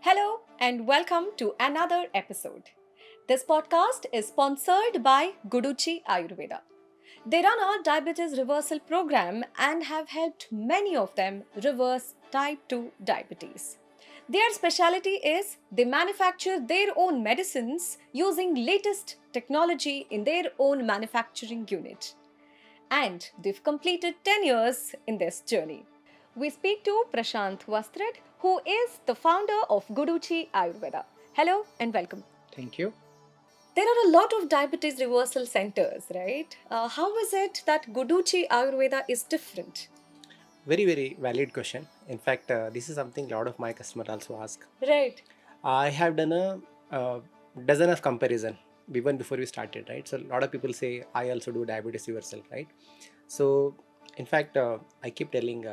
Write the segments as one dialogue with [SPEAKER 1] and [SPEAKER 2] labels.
[SPEAKER 1] Hello and welcome to another episode. This podcast is sponsored by Guduchi Ayurveda. They run a diabetes reversal program and have helped many of them reverse type 2 diabetes. Their specialty is they manufacture their own medicines using latest technology in their own manufacturing unit. And they've completed 10 years in this journey. We speak to Prashant Vastred, who is the founder of Guduchi Ayurveda. Hello and welcome.
[SPEAKER 2] Thank you.
[SPEAKER 1] There are a lot of diabetes reversal centers, right? How is it that Guduchi Ayurveda is different?
[SPEAKER 2] Very, very valid question. In fact, this is something a lot of my customers also ask.
[SPEAKER 1] Right.
[SPEAKER 2] I have done a dozen of comparison even before we started, right? So a lot of people say I also do diabetes reversal, right? So in fact, I keep telling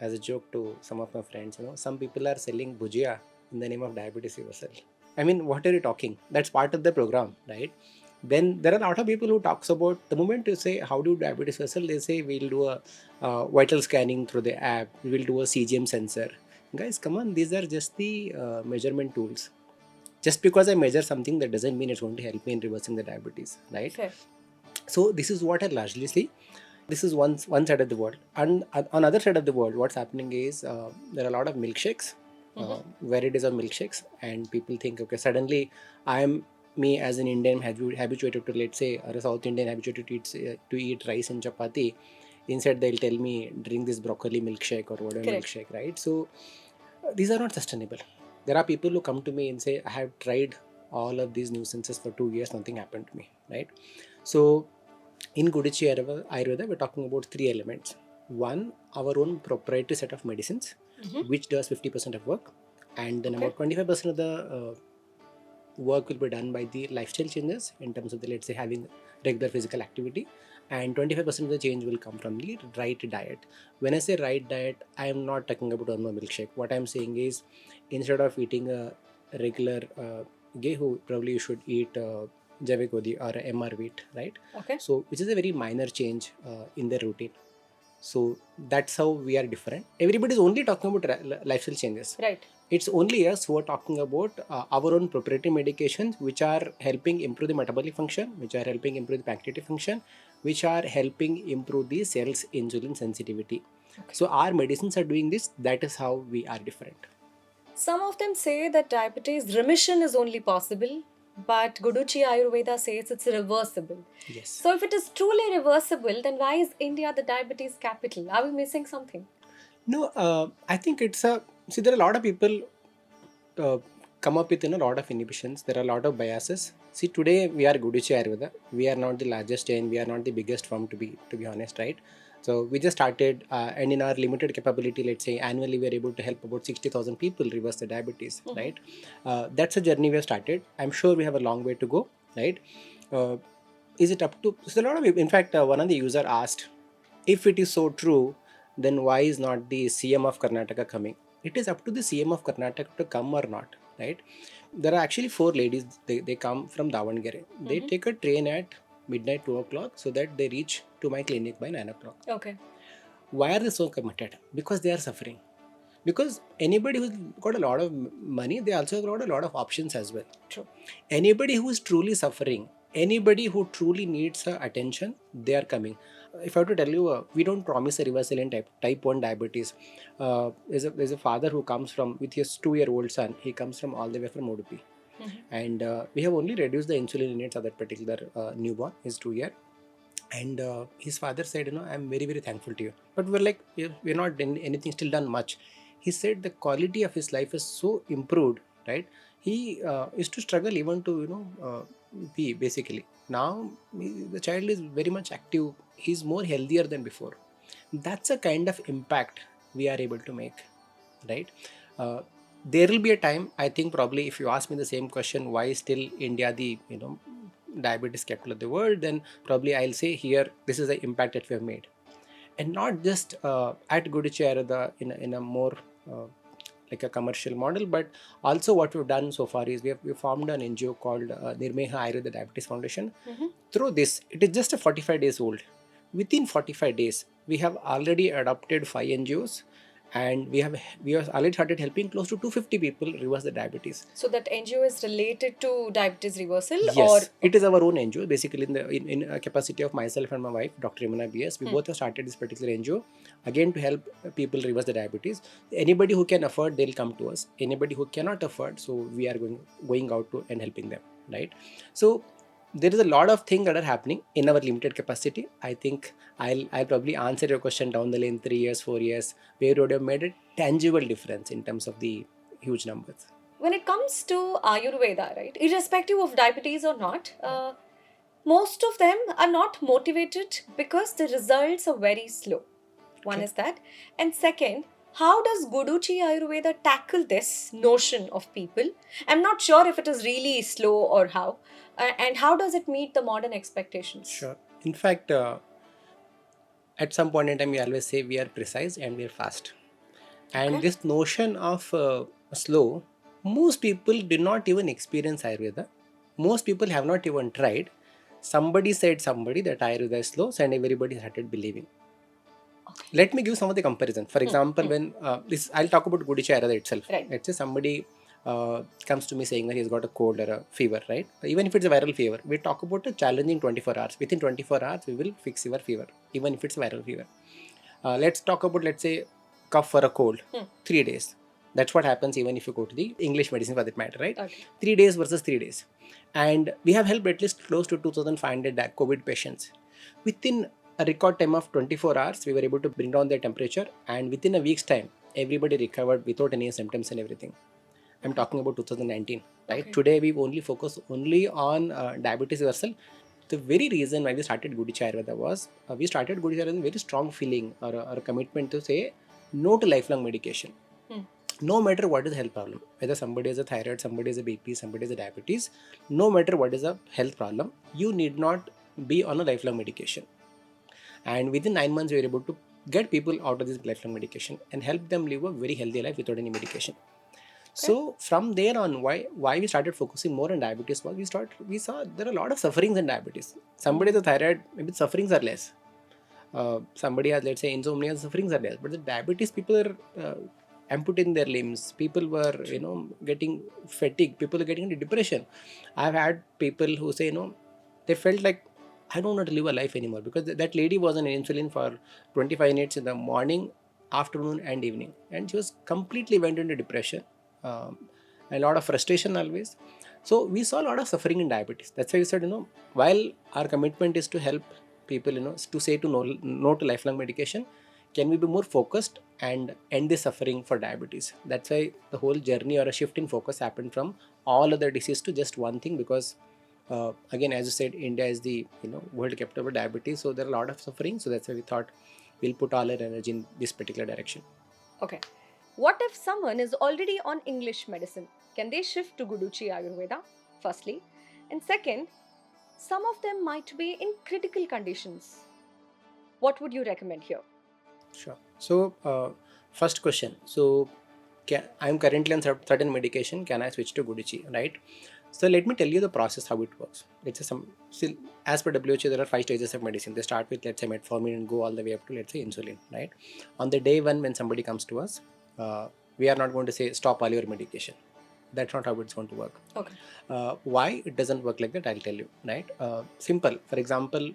[SPEAKER 2] as a joke to some of my friends, some people are selling bhujia in the name of diabetes reversal. I mean, what are you talking? That's part of the program, right? Then there are a lot of people who talks about the moment you say how do diabetes reversal, they say we'll do a vital scanning through the app, we'll do a CGM sensor. Guys, come on, these are just the measurement tools. Just because I measure something, that doesn't mean it's going to help me in reversing the diabetes, right?
[SPEAKER 1] Fair.
[SPEAKER 2] So this is what I largely see. This is one side of the world, and on other side of the world, what's happening is there are a lot of milkshakes, varieties of milkshakes, and people think, okay, suddenly I am me as an Indian habituated to, let's say, or a South Indian habituated to eat rice and chapati. Instead, they'll tell me drink this broccoli milkshake or whatever
[SPEAKER 1] Correct.
[SPEAKER 2] milkshake, right? So these are not sustainable. There are people who come to me and say, I have tried all of these nuisances for 2 years, nothing happened to me, right? So in Guduchi Ayurveda, we're talking about three elements. One, our own proprietary set of medicines, which does 50% of work, and then about 25% of the work will be done by the lifestyle changes in terms of the, let's say, having regular physical activity, and 25% of the change will come from the right diet. When I say right diet, I am not talking about a milkshake. What I'm saying is, instead of eating a regular gehu, probably you should eat jave godi or MR wheat, right?
[SPEAKER 1] Okay.
[SPEAKER 2] So which is a very minor change in their routine. So that's how we are different. Everybody is only talking about lifestyle changes.
[SPEAKER 1] Right.
[SPEAKER 2] It's only us who are talking about our own proprietary medications, which are helping improve the metabolic function, which are helping improve the pancreatic function, which are helping improve the cell's insulin sensitivity. So our medicines are doing this. That is how we are different.
[SPEAKER 1] Some of them say that diabetes remission is only possible, but Guduchi Ayurveda says it's reversible.
[SPEAKER 2] Yes.
[SPEAKER 1] So, if it is truly reversible, then why is India the diabetes capital? Are we missing something?
[SPEAKER 2] No, I think it's a. See, there are a lot of people come up with a lot of inhibitions. There are a lot of biases. See, today we are Guduchi Ayurveda. We are not the largest chain. We are not the biggest firm, to be honest, right? So we just started, and in our limited capability, let's say annually, we are able to help about 60,000 people reverse the diabetes, right? That's a journey we have started. I'm sure we have a long way to go, right? Is it up to? So a lot of people, in fact, one of the user asked, if it is so true, then why is not the CM of Karnataka coming? It is up to the CM of Karnataka to come or not, right? There are actually four ladies. They come from Davangere. They take a train at midnight, 2 o'clock, so that they reach to my clinic by 9 o'clock.
[SPEAKER 1] Okay.
[SPEAKER 2] Why are they so committed? Because they are suffering. Because anybody who's got a lot of money, they also got a lot of options as well.
[SPEAKER 1] True.
[SPEAKER 2] Anybody who is truly suffering, anybody who truly needs attention, they are coming. If I have to tell you, we don't promise a reversal in type 1 diabetes. There's a father who comes from, with his 2-year-old son, he comes from all the way from Udupi. And we have only reduced the insulin needs of that particular newborn, his 2 year. And his father said, I'm very, very thankful to you. But we're like, we're not anything still done much. He said the quality of his life is so improved, right? He used to struggle even to, pee basically. Now the child is very much active. He's more healthier than before. That's a kind of impact we are able to make, right? There will be a time, I think probably if you ask me the same question, why is still India the, diabetes capital of the world, then probably I'll say here, this is the impact that we have made. And not just at Guduchi Ayurveda in a more like a commercial model, but also what we've done so far is we formed an NGO called Nirmeha Ayurveda Diabetes Foundation. Through this, it is just a 45 days old. Within 45 days, we have already adopted 5 NGOs, and we have already started helping close to 250 people reverse the diabetes.
[SPEAKER 1] So that NGO is related to diabetes reversal, or
[SPEAKER 2] Yes, it is our own NGO. Basically, in a capacity of myself and my wife, Dr. Imana BS, we both have started this particular NGO again to help people reverse the diabetes. Anybody who can afford, they'll come to us. Anybody who cannot afford, so we are going out to and helping them, right? So there is a lot of things that are happening in our limited capacity. I think I'll probably answer your question down the lane 3 years, 4 years, where would have made a tangible difference in terms of the huge numbers.
[SPEAKER 1] when it comes to Ayurveda, right, irrespective of diabetes or not, most of them are not motivated because the results are very slow. One
[SPEAKER 2] Okay.
[SPEAKER 1] is that. And second, how does Guduchi Ayurveda tackle this notion of people? I'm not sure if it is really slow or how. And how does it meet the modern expectations?
[SPEAKER 2] Sure. In fact, at some point in time, we always say we are precise and we are fast. And
[SPEAKER 1] Okay.
[SPEAKER 2] this notion of slow, most people do not even experience Ayurveda. Most people have not even tried. Somebody said somebody that Ayurveda is slow, and everybody started believing.
[SPEAKER 1] Okay.
[SPEAKER 2] Let me give some of the comparison. For example, when this, I'll talk about Guduchi Ayurveda itself.
[SPEAKER 1] Right.
[SPEAKER 2] Let's say somebody comes to me saying that he's got a cold or a fever, right? Even if it's a viral fever, we talk about a challenging 24 hours. Within 24 hours, we will fix your fever, even if it's a viral fever. Let's talk about, let's say, cough for a cold. 3 days. That's what happens even if you go to the English medicine for that matter, right?
[SPEAKER 1] Okay.
[SPEAKER 2] 3 days versus 3 days. And we have helped at least close to 2,500 COVID patients. Within a record time of 24 hours, we were able to bring down their temperature, and within a week's time, everybody recovered without any symptoms and everything. I'm talking about 2019, right?
[SPEAKER 1] Okay.
[SPEAKER 2] Today, we only focus only on diabetes reversal. The very reason why we started Guduchi Ayurveda was we started Guduchi Ayurveda with a very strong feeling or a commitment to say no to lifelong medication. No matter what is the health problem, whether somebody has a thyroid, somebody has a BP, somebody has a diabetes, no matter what is a health problem, you need not be on a lifelong medication. And within 9 months, we were able to get people out of this lifelong medication and help them live a very healthy life without any medication. So from there on, why we started focusing more on diabetes was we saw there are a lot of sufferings in diabetes. Somebody has a thyroid, maybe the sufferings are less. Somebody has, let's say, insomnia, the sufferings are less. But the diabetes, people are amputating their limbs. People were getting fatigue. People are getting into depression. I've had people who say they felt like I don't want to live a life anymore because that lady was on insulin for 25 minutes in the morning, afternoon, and evening, and she was completely went into depression. Um, a lot of frustration always. So we saw a lot of suffering in diabetes. That's why we said, while our commitment is to help people, to say to no to lifelong medication, can we be more focused and end the suffering for diabetes? That's why the whole journey or a shift in focus happened from all other diseases to just one thing because again, as you said, India is the world capital of diabetes, so there are a lot of suffering. So that's why we thought we'll put all our energy in this particular direction.
[SPEAKER 1] Okay. What if someone is already on English medicine? Can they shift to Guduchi Ayurveda? Firstly. And second, some of them might be in critical conditions. What would you recommend here?
[SPEAKER 2] Sure. So, first question. So, I'm currently on certain medication. Can I switch to Guduchi? Right. So, let me tell you the process how it works. Let's say still, as per WHO, there are 5 stages of medicine. They start with, let's say, metformin and go all the way up to, let's say, insulin. Right. On the day one, when somebody comes to us, we are not going to say stop all your medication. That's not how it's going to work.
[SPEAKER 1] Okay.
[SPEAKER 2] Why it doesn't work like that, I'll tell you. Right. Simple. For example,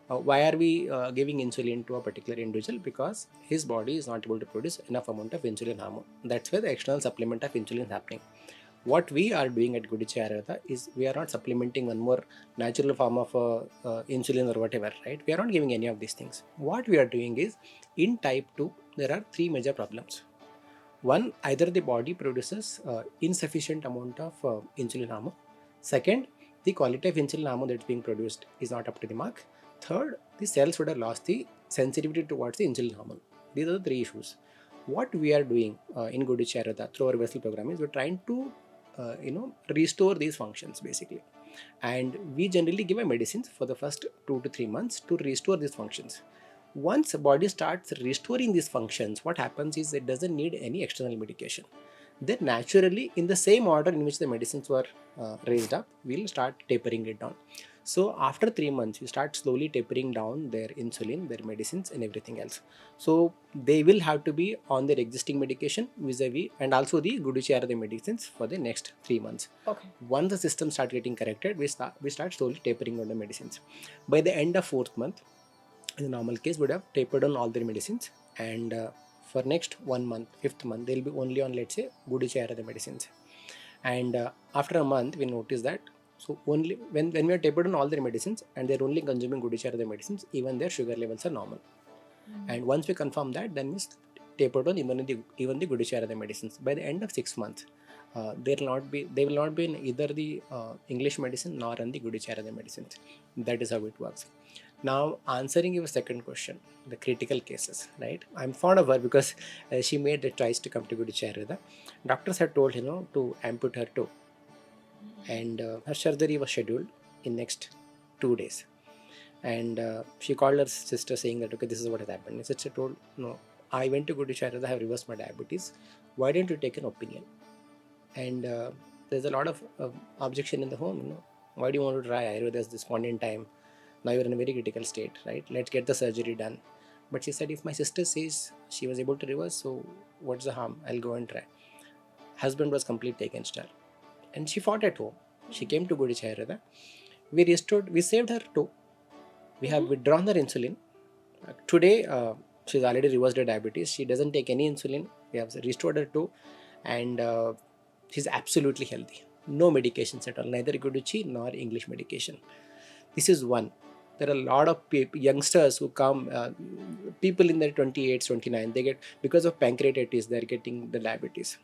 [SPEAKER 2] why are we giving insulin to a particular individual? Because his body is not able to produce enough amount of insulin hormone. That's where the external supplement of insulin is happening. What we are doing at Guduchi Ayurveda is we are not supplementing one more natural form of insulin or whatever, right? We are not giving any of these things. What we are doing is in type 2, there are three major problems. One, either the body produces insufficient amount of insulin hormone. Second, the quality of insulin hormone that's being produced is not up to the mark. Third, the cells would have lost the sensitivity towards the insulin hormone. These are the three issues. What we are doing in Guduchi Ayurveda through our vessel program is we're trying to restore these functions basically. And we generally give a medicines for the first 2 to 3 months to restore these functions. Once the body starts restoring these functions, what happens is it doesn't need any external medication. Then naturally, in the same order in which the medicines were raised up, we'll start tapering it down. So after 3 months, you start slowly tapering down their insulin, their medicines, and everything else. So they will have to be on their existing medication vis-a-vis, and also the Guduchi Ayurveda medicines for the next 3 months.
[SPEAKER 1] Okay.
[SPEAKER 2] Once the system start getting corrected, we start slowly tapering on the medicines. By the end of fourth month, in the normal case, would have tapered on all their medicines, and for next 1 month, fifth month, they'll be only on, let's say, Guduchi Ayurveda medicines. And after a month, we notice that, so only when we are tapered on all their medicines and they're only consuming Guduchi Ayurveda medicines, even their sugar levels are normal. And once we confirm that, then we tapered on even the Guduchi Ayurveda medicines. By the end of 6 months, they will not be in either the English medicine nor in the Guduchi Ayurveda medicines. That is how it works. Now, answering your second question, the critical cases, right? I'm fond of her because she made the choice to come to Guduchi Ayurveda. Doctors had told, to amputate her toe, and her surgery was scheduled in next 2 days. And she called her sister saying that, okay, this is what has happened. His sister told, no, I went to Guduchi Ayurveda, I have reversed my diabetes. Why didn't you take an opinion? And there's a lot of objection in the home. Why do you want to try Ayurveda at this point in time? Now you're in a very critical state, right? Let's get the surgery done. But she said, if my sister says she was able to reverse, so what's the harm? I'll go and try. Husband was completely against her, and she fought at home. She came to Guduchi Ayurveda. We saved her toe. We have withdrawn her insulin. Today, she's already reversed her diabetes. She doesn't take any insulin. We have restored her toe, and she's absolutely healthy. No medications at all, neither Guduchi nor English medication. This is one. There are a lot of youngsters who come, people in their 28s, 29, they get, because of pancreatitis, they're getting the diabetes.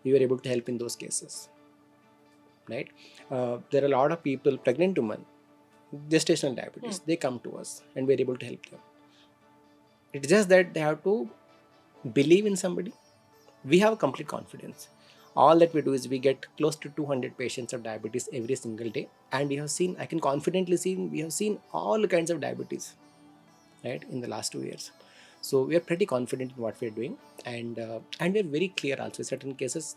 [SPEAKER 2] We were able to help in those cases, right? There are a lot of people, pregnant women, gestational diabetes, they come to us and we're able to help them. It's just that they have to believe in somebody. We have complete confidence. All that we do is we get close to 200 patients of diabetes every single day, and we have seen, I can confidently say, we have seen all kinds of diabetes, right, in the last 2 years. So we are pretty confident in what we are doing, and we're very clear also. In certain cases,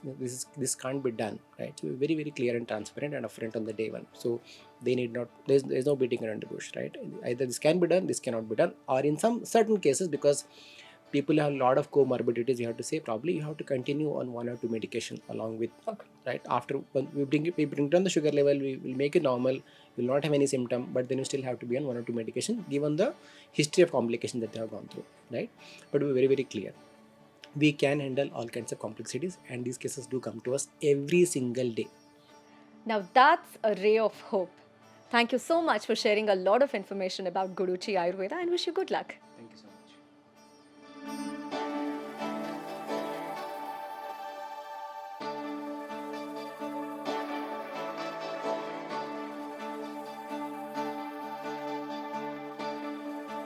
[SPEAKER 2] this can't be done, right? So we're very, very clear and transparent and upfront on the day one. So they need not, there's no beating around the bush, right? Either this can be done, this cannot be done, or in some certain cases, because people have a lot of comorbidities, you have to say probably you have to continue on one or two medication along with, right? After when we bring down the sugar level, we will make it normal, you will not have any symptom, but then you still have to be on one or two medication given the history of complication that they have gone through, right? But we're very, very clear, we can handle all kinds of complexities, and these cases do come to us every single day.
[SPEAKER 1] Now that's a ray of hope. Thank you so much for sharing a lot of information about Guduchi Ayurveda and wish you good luck.